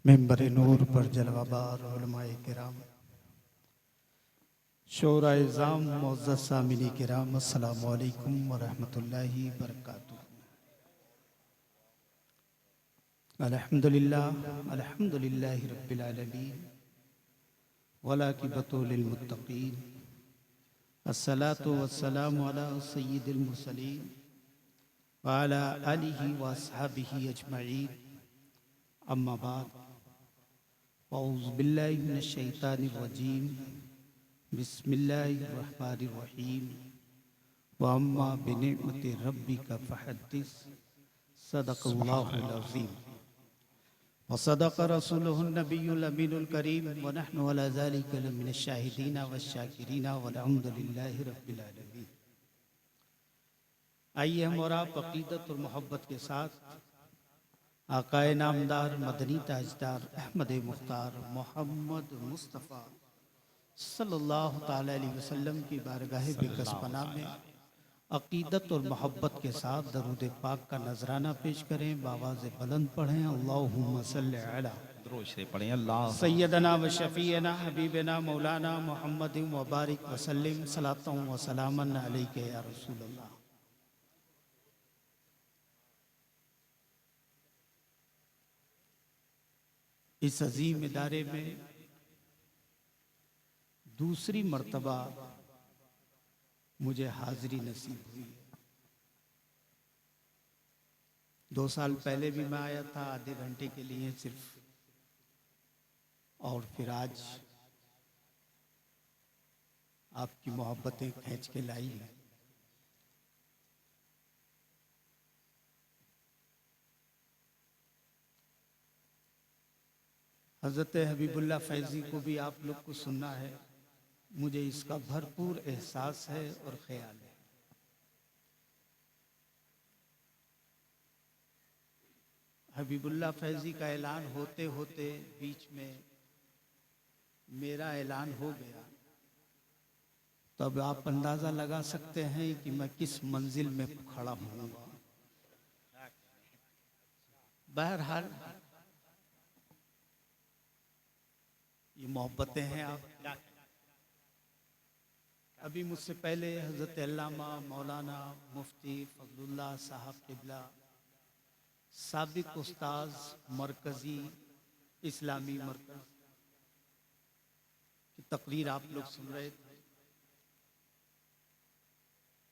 Member नूर पर जलवाबार उलमाए किराम, शोरा इज़ाम, मुअज़्ज़ज़ सामिनी किराम, अस्सलामु अलैकुम व रहमतुल्लाहि व बरकातुहू। अल्हम्दुलिल्लाह, अल्हम्दुलिल्लाहि रब्बिल आलमीन, वल आक़िबतु लिल मुत्तक़ीन, अस्सलातु वस्सलामु अला सय्यिदिल मुरसलीन व अला आलिहि व अस्हाबिहि अजमईन, अम्मा बाद, औज़ु बिल्लाहि मिनश शैतानिर रजीम, बिस्मिल्लाहिर रहमानिर रहीम, व अम्मा बिनिअमति रब्बिका फहद्दिस, सदक़ल्लाहुल अज़ीम व सदक़ रसूलुहुन नबियुल अमीनुल करीम व नहनु अला ज़ालिका लमिनश शाहिदीन वश्शाकिरीन वल्हम्दुलिल्लाहि रब्बिल आलमीन। आइए हम और आप अक़ीदत और मोहब्बत के साथ आकाए नामदार मदनी ताजदार अहमद मुख्तार मोहम्मद मुस्तफ़ा सल्लल्लाहु ताला अलैहि वसल्लम की बारगाह बेकसपना में अक़ीदत और मोहब्बत के साथ दरूद पाक का नजराना पेश करें। बावाज़ बुलंद पढ़ें, अल्लाहुम्मा सल्लि अला पढ़ें अल्लाह सैयदना व शफ़ीना हबीबना मौलाना मुहम्मद व बारिक वसल्लिम सलातन व सलामन अलैका या रसूल अल्लाह। इस अजीम इदारे में दूसरी मर्तबा मुझे हाजिरी नसीब हुई है। 2 साल पहले भी मैं आया था आधे घंटे के लिए सिर्फ, और फिर आज आपकी मोहब्बतें खींच के लाई हैं। हज़रत हबीबुल्लाह फैज़ी को भी आप लोग को सुनना है, मुझे इसका भरपूर एहसास है और ख्याल है। हबीबुल्लाह फैज़ी का ऐलान होते होते बीच में मेरा ऐलान हो गया, तब आप अंदाज़ा लगा सकते हैं कि मैं किस मंजिल में खड़ा हूँ। बहरहाल ये मोहब्बतें हैं। आप अभी मुझसे पहले हज़रत अल्लामा मौलाना मुफ्ती फजलुल्लाह साहब क़िबला साबिक़ उस्ताज मरकज़ी इस्लामी मरकज़ की तकरीर आप लोग सुन रहे थे।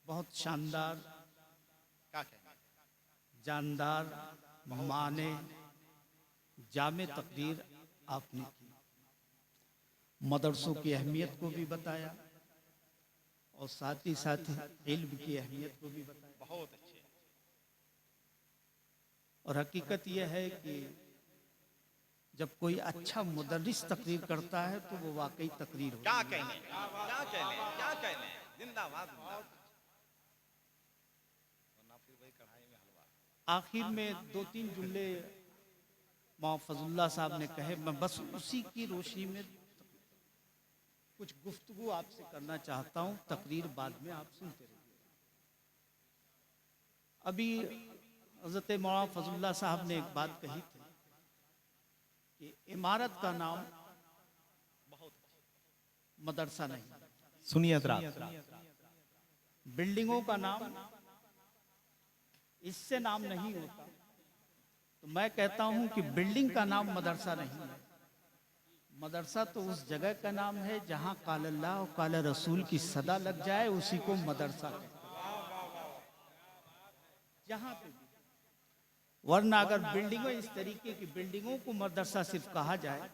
बहुत शानदार, जानदार, माने जामे तकरीर आपने की। मदरसों की अहमियत को भी बताया और साथ ही साथ इल्म की अहमियत को भी बताया। बहुत अच्छे। और हकीकत यह है कि जब कोई अच्छा मुदर्रिस तकरीर करता है तो वो वाकई तकरीर होती क्या है। कहने, क्या कहने, क्या कहने। जिंदाबाद जिंदाबाद। वरना फिर वही कढ़ाई में हलवा। आखिर में 2-3 जुमले मौलाना फजलुल्लाह साहब ने कहे, मैं बस उसी की रोशनी में कुछ गुफ्तगू आपसे करना चाहता हूँ। तकरीर बाद में आप सुनते रहिए। अभी हज़रत मौलाना फजलुल्लाह साहब ने एक बात कही थी कि इमारत का नाम मदरसा नहीं, सुनिए हज़रात, बिल्डिंगों का नाम इससे नाम नहीं होता। तो मैं कहता हूं कि बिल्डिंग का नाम मदरसा नहीं है। मदरसा तो उस जगह का नाम है जहां काल अल्लाह और काल रसूल की सदा लग जाए, उसी को मदरसा कहते हैं। जहां पे भी, वरना अगर बिल्डिंगों, इस तरीके की बिल्डिंगों को मदरसा सिर्फ कहा जाए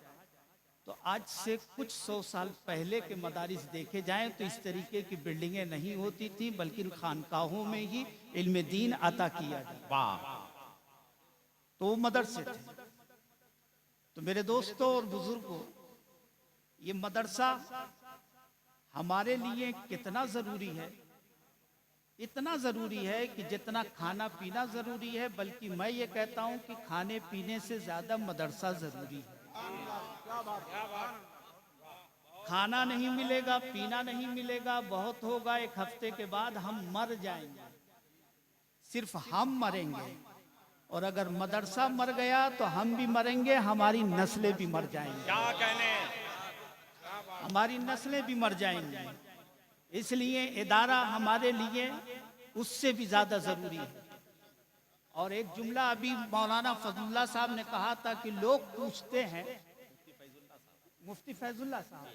तो आज से कुछ 100 साल पहले के मदारिस देखे जाएं तो इस तरीके की बिल्डिंगें नहीं होती थी, बल्कि खानकाहों में ही इल्म दीन अता किया जाता। वाह। तो वो मदरसे थे। तो मेरे दोस्तों और बुजुर्गों, ये मदरसा हमारे लिए कितना जरूरी है। इतना जरूरी है कि जितना खाना पीना जरूरी है, बल्कि मैं ये कहता हूं कि खाने पीने से ज्यादा मदरसा जरूरी है। खाना नहीं मिलेगा, पीना नहीं मिलेगा, बहुत होगा 1 हफ्ते के बाद हम मर जाएंगे। सिर्फ हम मरेंगे और अगर मदरसा मर गया तो हम भी मरेंगे, हमारी नस्लें भी मर जाएंगी। क्या कहने, हमारी नस्लें भी मर जाएंगी। इसलिए इदारा हमारे लिए उससे भी ज्यादा जरूरी है। और एक जुमला अभी मौलाना फजलुल्लाह साहब ने कहा था कि लोग पूछते हैं, मुफ्ती फैजुल्लाह साहब,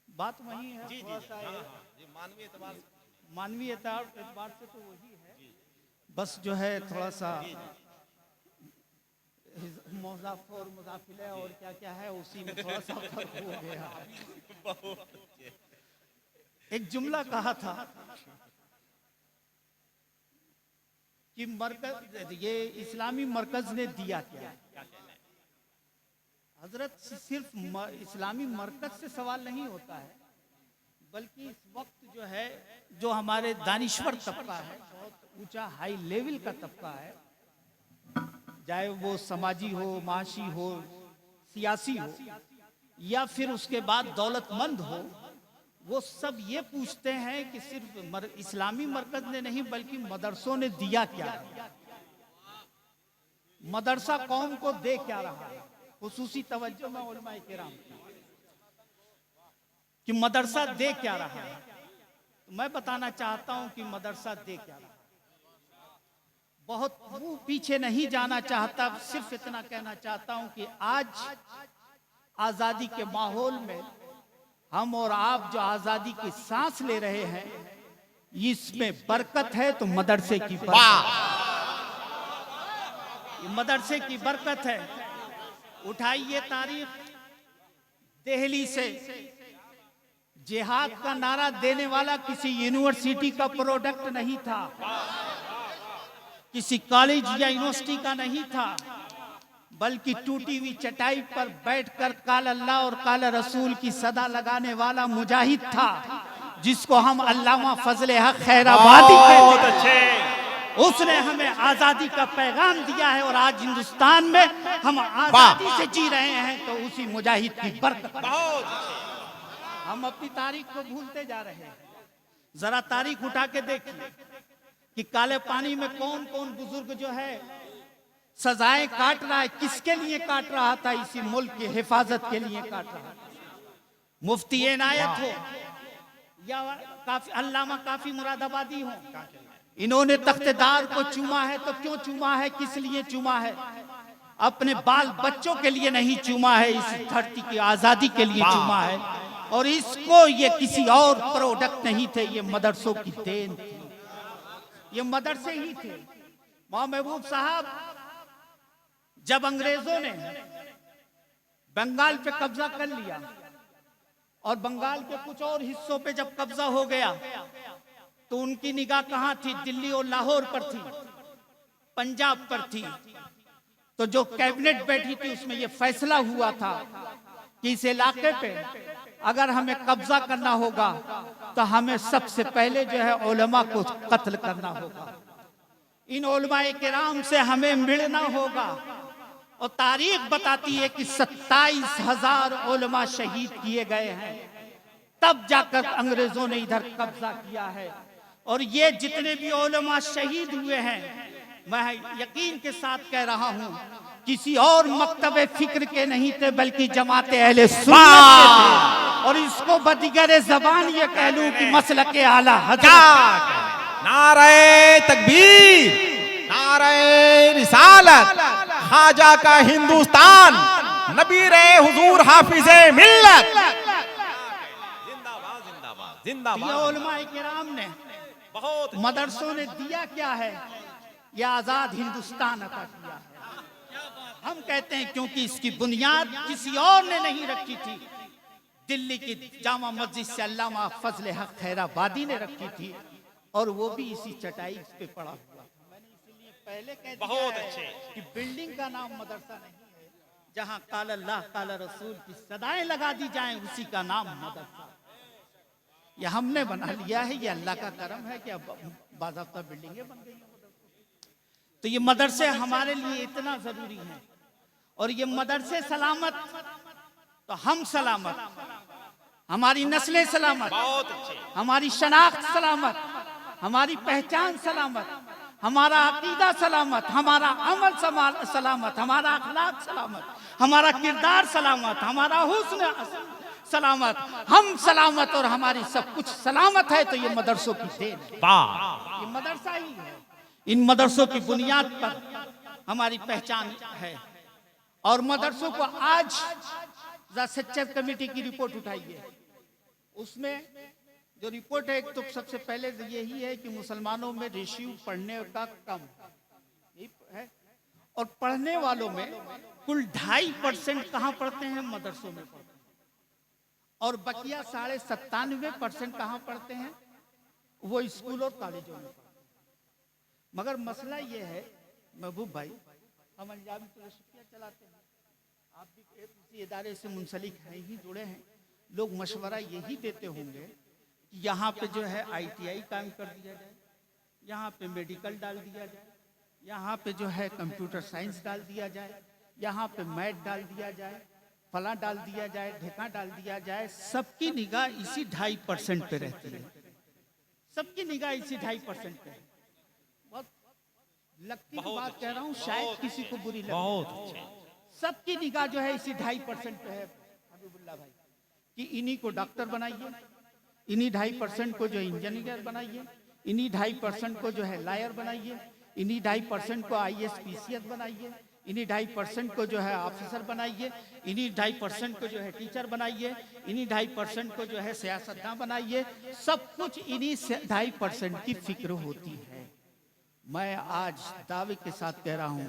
बात वही है, जी जी थोड़ा सा जी, मानवीय एतबार से मानवीय एतबार से तो वही है, बस जो है थोड़ा सा मुज़ाफ और मुज़ाफिले और क्या क्या है उसी में थोड़ा सा फर्क हो गया। एक जुमला कहा था कि मरकज, ये इस्लामी मरकज ने दिया क्या? हजरत सिर्फ इस्लामी मरकज से सवाल नहीं होता है, बल्कि इस वक्त जो है, जो हमारे दानिश्वर तबका है, बहुत ऊंचा हाई लेवल का तबका है, चाहे वो समाजी हो, माशी हो, सियासी हो, या फिर उसके बाद दौलतमंद हो, वो सब ये पूछते हैं कि सिर्फ इस्लामी मरकज ने नहीं बल्कि मदरसों ने दिया क्या है, मदरसा कौम को दे क्या रहा है। खुसूसी तवज्जो में उलमाए किराम कि मदरसा दे क्या रहा है। तो मैं बताना चाहता हूं कि मदरसा दे क्या रहा है। बहुत वो पीछे नहीं जाना चाहता, सिर्फ इतना कहना चाहता हूं कि आज आजादी के माहौल में हम और आप जो आजादी की सांस ले रहे हैं, इसमें बरकत है तो मदरसे की बरकत, मदरसे की बरकत है। उठाइए तारीख, दिल्ली से जिहाद का नारा देने वाला किसी यूनिवर्सिटी का प्रोडक्ट नहीं था, किसी कॉलेज या यूनिवर्सिटी का नहीं था, बल्कि टूटी हुई चटाई पर बैठकर काल अल्लाह और काल रसूल की सदा लगाने वाला मुजाहिद था, जिसको हम अल्लामा फजले हक खैराबादी कहते हैं। उसने हमें आजादी का पैगाम दिया है और आज हिंदुस्तान में हम आजादी से जी रहे हैं, तो उसी मुजाहिद की बरकत। हम अपनी तारीख को भूलते जा रहे हैं। जरा तारीख उठा के देखिए कि काले पानी में कौन कौन बुजुर्ग जो है सजाएं काट रहा है, किसके लिए काट रहा था? इसी मुल्क की हिफाजत के लिए काट रहा था। मुफ्ती इनायत हो या काफी अल्लामा काफी मुरादाबादी हो, इन्होंने तख्तेदार को चूमा है तो क्यों चूमा है, किस लिए चूमा है? अपने बाल बच्चों के लिए नहीं चूमा है, इस धरती की आजादी के लिए चूमा है। और इसको ये किसी और प्रोडक्ट नहीं थे, ये मदरसों की देन थी, ये मदरसे ही थे। मौलाना महबूब साहब, जब अंग्रेजों ने बंगाल पे कब्जा कर लिया और बंगाल के कुछ और हिस्सों पे जब कब्जा हो गया, तो उनकी निगाह कहां थी? दिल्ली और लाहौर पर थी, पंजाब पर थी। तो जो कैबिनेट बैठी थी उसमें यह फैसला हुआ था कि इस इलाके पे अगर हमें कब्जा करना होगा तो हमें सबसे पहले जो है उलमा को कत्ल करना होगा, इन उलमाए किराम से हमें मिलना होगा। और तारीख बताती है कि 27,000 उलमा शहीद किए गए हैं, तब जाकर अंग्रेजों ने इधर कब्जा किया है। और ये जितने भी उलमा शहीद हुए हैं, मैं यकीन के साथ कह रहा हूं, किसी और मकतबे फिक्र के नहीं थे, बल्कि जमाते अहले सुन्नत के थे। और इसको बदिगरे जबान ये कह लूं कि मसलके आला हज़रत। नारे तकबीर, नारे रिसालत, खाजा का हिंदुस्तान, नबीरे हुजूर हाफिजे मिल्लत। जिंदाबाद जिंदाबाद जिंदाबाद। उलमाए किराम ने, बहुत मदरसों ने दिया क्या है? यह आजाद हिंदुस्तान अता किया है। हम कहते हैं क्योंकि इसकी बुनियाद किसी और ने नहीं रखी थी, दिल्ली की जामा मस्जिद से अल्लामा फजले हक खैराबादी ने रखी थी, और वो भी इसी चटाई पे पड़ा हुआ था। मैंने इसीलिए पहले कह दिया बहुत है अच्छे कि बिल्डिंग का नाम मदरसा नहीं है, जहां काल अल्लाह काल रसूल की सदाएं लगा दी जाएं, उसी का नाम मदरसा। ये हमने बना लिया है, ये अल्लाह का करम है कि अब बाज़ाब्ता बिल्डिंगें बन गई हैं। तो ये मदरसे हमारे लिए इतना जरूरी है, और ये मदरसे सलामत तो हम सलामत, हमारी नस्लें सलामत, बहुत अच्छे। हमारी शनाख्त सलामत, हमारी पहचान सलामत, हमारा अकीदा सलामत, हमारा अमल सलामत, हमारा अखलाक सलामत, हमारा किरदार सलामत, हमारा हुस्न सलामत, हम सलामत और हमारी सब कुछ सलामत है, तो ये मदरसों की देन है। ये मदरसा ही है। इन मदरसों की बुनियाद पर हमारी पहचान है। और मदरसों को आज द सेक्टर कमेटी की रिपोर्ट उठाई है। उसमें जो रिपोर्ट है, एक तो सबसे पहले यही है कि मुसलमानों में रेशियो पढ़ने का कम है, और पढ़ने वालों में कुल 2.5% कहाँ पढ़ते हैं? मदरसों में पढ़ते हैं। और बकिया 97.5% कहाँ पढ़ते हैं? वो स्कूल और कॉलेजों में पढ़ते हैं। मगर मसला ये है महबूब भाई, हम अंजामी फिलोसफियाँ चलाते हैं, आप भी किसी इदारे से मुंसलिक हैं ही, जुड़े हैं, लोग मशवरा यही देते होंगे कि यहाँ पे जो है ITI कायम कर दिया जाए, यहाँ पे मेडिकल डाल दिया जाए, यहाँ पे जो है कंप्यूटर साइंस डाल दिया जाए, यहाँ पे मैथ डाल दिया जाए, फला डाल दिया जाए, ढेका डाल दिया जाए। सबकी निगाह इसी 2.5% पे रहती है। सबकी निगाह इसी 2.5% पे है। बहुत लगती है बात कह रहा हूँ, शायद किसी को बुरी लगे। सबकी निगाह जो है इसी 2.5% पे है हबीबुल्लाह भाई, कि इन्हीं को डॉक्टर बनाइए, इन्हीं 2.5% को जो इंजीनियर बनाइए, इन्हीं 2.5% को जो है लॉयर बनाइए, इन्हीं 2.5% को IAS PCS बनाइए, इन्हीं 2.5% को जो है ऑफिसर बनाइए, इन्हीं 2.5% को जो है टीचर बनाइए, इन्हीं 2.5% को जो है सियासतदान बनाइए। सब कुछ इन्हीं 2.5% की फिक्र होती है। मैं आज दावे के साथ कह रहा हूँ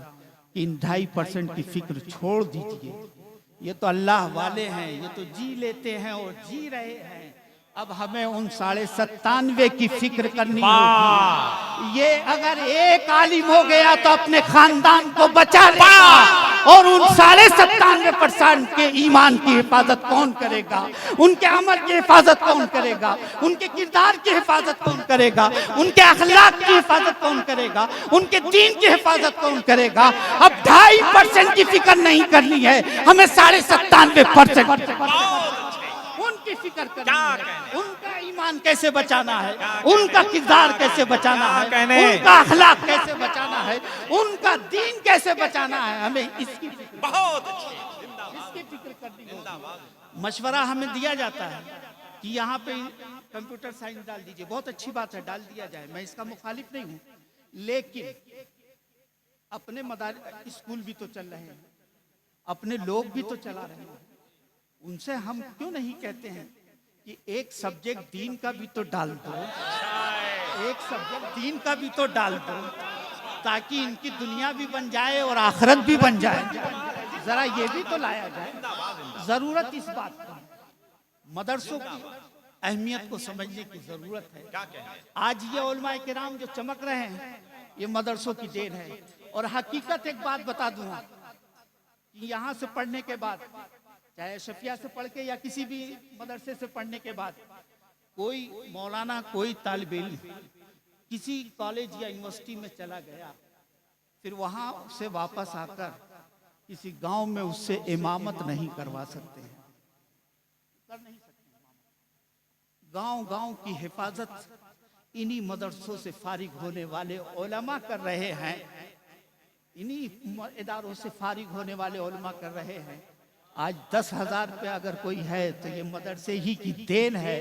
कि इन 2.5% की फिक्र छोड़ दीजिए। ये तो अल्लाह वाले हैं, ये तो जी लेते हैं और जी रहे हैं। अब हमें उन 97.5 की फिक्र करनी होगी। ये अगर एक आलिम हो गया तो अपने खानदान को बचा लेगा, और उन 97.5% के ईमान की हिफाजत कौन करेगा? उनके अमल की हिफाजत कौन करेगा? उनके किरदार की हिफाजत कौन करेगा? उनके अखलाक की हिफाजत कौन करेगा? उनके दीन की हिफाजत कौन करेगा? अब 2.5% की फिक्र नहीं करनी है, हमें 97.5% उनकी फिक्र करनी है। उनका ईमान कैसे बचाना है, उनका किरदार कैसे बचाना है, उनका अखलाक कैसे बचाना है, उनका दीन कैसे बचाना है, हमें इसकी फिक्र, बहुत इसकी फिक्र करनी होगी। मशवरा हमें दिया जाता है कि यहाँ पे कंप्यूटर साइंस डाल दीजिए, बहुत अच्छी बात है, डाल दिया जाए, मैं इसका मुखालिफ नहीं हूँ। लेकिन अपने स्कूल भी तो चल रहे हैं, अपने लोग भी तो चला रहे हैं, उनसे हम क्यों नहीं कहते हैं कि एक सब्जेक्ट दीन का भी तो डाल दो, एक सब्जेक्ट दीन का भी तो डाल दो, ताकि इनकी दुनिया भी बन जाए और आखिरत भी बन जाए। जरा ये भी तो लाया जाए। जरूरत इस बात की, मदरसों की अहमियत को समझने की जरूरत है। आज ये उलमाए किराम जो चमक रहे हैं, ये मदरसों की देन है। और हकीकत एक बात बता दूं कि यहाँ से पढ़ने के बाद, चाहे शफिया से पढ़ के या किसी भी मदरसे से पढ़ने के बाद, कोई मौलाना, कोई तालिब इल्म किसी कॉलेज या यूनिवर्सिटी में चला गया, फिर वहाँ से वापस आकर किसी गांव में उससे इमामत नहीं करवा सकते हैं, कर नहीं सकते। गांव-गांव की हिफाजत इन्हीं मदरसों से फारिग होने वाले उलमा कर रहे हैं, इन्हीं इदारों से फारिग होने वाले उलमा कर रहे हैं। आज 10,000 पे अगर कोई है तो ये मदरसे ही की देन है।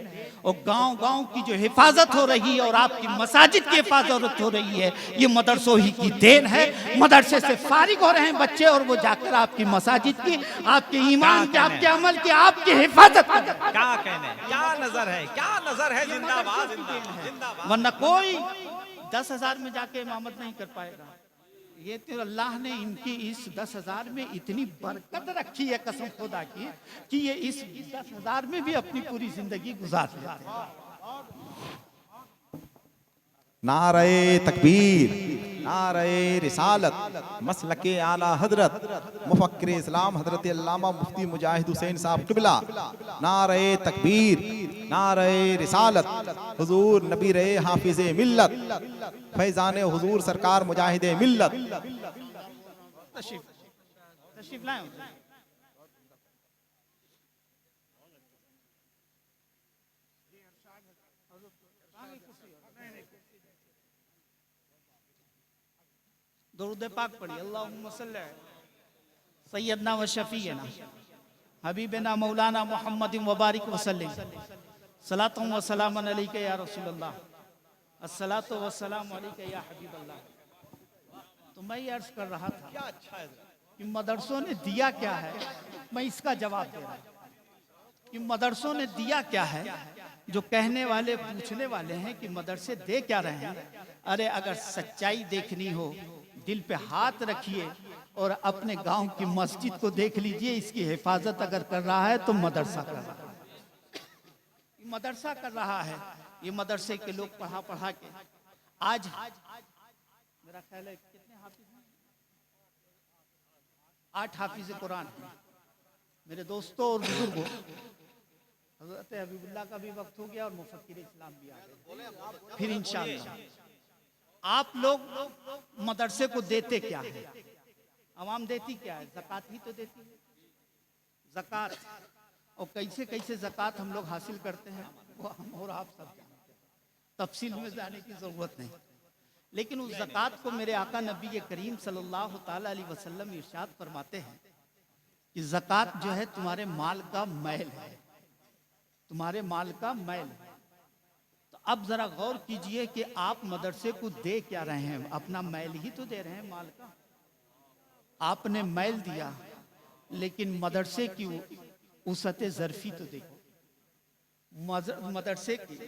और गांव-गांव की जो हिफाजत हो रही है और आपकी मसाजिद की हिफाजत हो रही है, ये मदरसों ही की देन है। मदरसे से फारिग हो रहे हैं बच्चे, और वो जाकर आपकी मसाजिद की, आपके ईमान की, आपके अमल की, आपकी हिफाजत की। क्या कहने, क्या नजर है, क्या नजर है। जिंदाबाद, जिंदाबाद। वरना कोई 10,000 में जाके इमामत नहीं कर पाएगा। ये तो अल्लाह ने इनकी इस 10,000 में इतनी बरकत रखी है, कसम खुदा की, कि ये इस 10,000 में भी अपनी पूरी जिंदगी गुजार लेते हैं। नारे तकबीर, नारे रिसालत, मसलके आला हजरत, मुफक्किर इस्लाम हजरत अल्लामा मुफ्ती मुजाहिद हुसैन साहब क़िबला। नारे तकबीर, नारे रिसालत, हुजूर नबी रहे हाफिज़े मिल्लत, फैज़ान हुजूर सरकार मुजाहिदे मिल्लत। तशरीफ लाएं। दुरूद पाक पढ़िए। अल्लाहुम्मा सल्ली सैयदना व शफीना हबीबना मौलाना मुहम्मद व बारिक वसल्लम सलातुम व सलामन अलैका या रसूलल्लाह अस्सलातु व सलाम अलैका या हबीबल्लाह। तो मैं ये अर्ज कर रहा था कि मदरसों ने दिया क्या है, मैं इसका जवाब दे रहा हूं कि मदरसों ने दिया क्या है। जो कहने वाले पूछने वाले हैं कि मदरसे दे क्या रहे हैं, अरे अगर सच्चाई देखनी हो दिल पे हाथ रखिए और अपने गांव की मस्जिद को देख लीजिए, इसकी हिफाजत अगर कर रहा है तो मदरसा कर रहा है, मदरसा कर रहा है। ये मदरसे के लोग पढ़ा पढ़ा के आज मेरा ख्याल है कितने हाफिज हैं, 8 हाफिज कुरान हैं। मेरे दोस्तों और बुजुर्गों, हज़रत हबीबुल्लाह का भी वक्त हो गया और मुफक्किर इस्लाम भी आ गए। फिर इंशाअल्लाह आप लोग मदरसे को देते क्या है, आवाम देती क्या है, ज़कात ही तो देती है। ज़कात और कैसे कैसे ज़कात हम लोग हासिल करते हैं वो हम और आप सब जानते हैं, तफसील में जाने की ज़रूरत नहीं। लेकिन उस ज़कात को मेरे आका नबी करीम सल्लल्लाहु ताला अलैहि वसल्लम इरशाद फरमाते हैं कि ज़कात जो है तुम्हारे माल का मैल है, तुम्हारे माल का मैल है। तो अब जरा गौर कीजिए कि आप मदरसे को दे क्या रहे हैं, अपना मैल ही तो दे रहे हैं माल का। आपने मैल दिया, लेकिन मदरसे की उसत ज़र्फी तो देखो, मदरसे की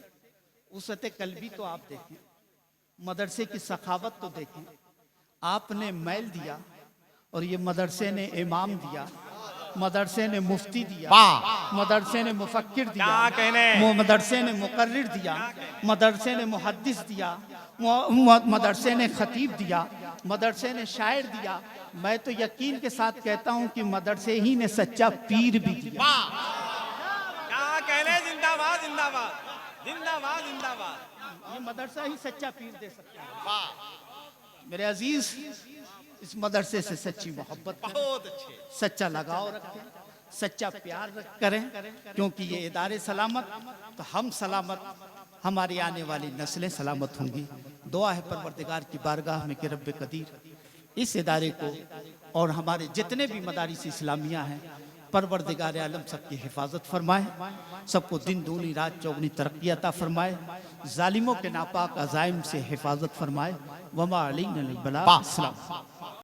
उसत कल्बी तो आप देखें, मदरसे की सखावत तो देखें। आपने मैल दिया और ये मदरसे ने इमाम दिया, मदरसे ने मुफ्ती दिया, मदरसे ने मुफक्किर दिया, मदरसे ने मुकर्रिर दिया, मदरसे ने मुहद्दिस दिया, मदरसे ने खतीब दिया, मदरसे ने शायर दिया। मैं तो यकीन के साथ कहता हूं कि मदरसे ही ने सच्चा पीर भी दिया। क्या कहने, जिंदाबाद जिंदाबाद जिंदाबाद जिंदाबाद। ये मदरसा ही सच्चा पीर दे सकता है। मेरे अजीज, इस मदरसे से सच्ची मोहब्बत करें, बहुत अच्छे, सच्चा लगाव रखें, सच्चा प्यार करें, क्योंकि ये इदारे सलामत तो हम सलामत, हमारी आने वाली नस्लें सलामत होंगी। दुआ है परवरदिगार की बारगाह में कि रब्बे कदीर इस इदारे को और हमारे जितने भी मदारिस इस्लामिया हैं, परवरदिगार आलम सबकी हिफाजत फरमाए, सबको दिन दूनी रात चौगनी तरक्की अता फरमाए, जालिमों के नापाक अज़ाइम से हिफाजत फरमाए। वमा अलैना इल्ला अल बलाग।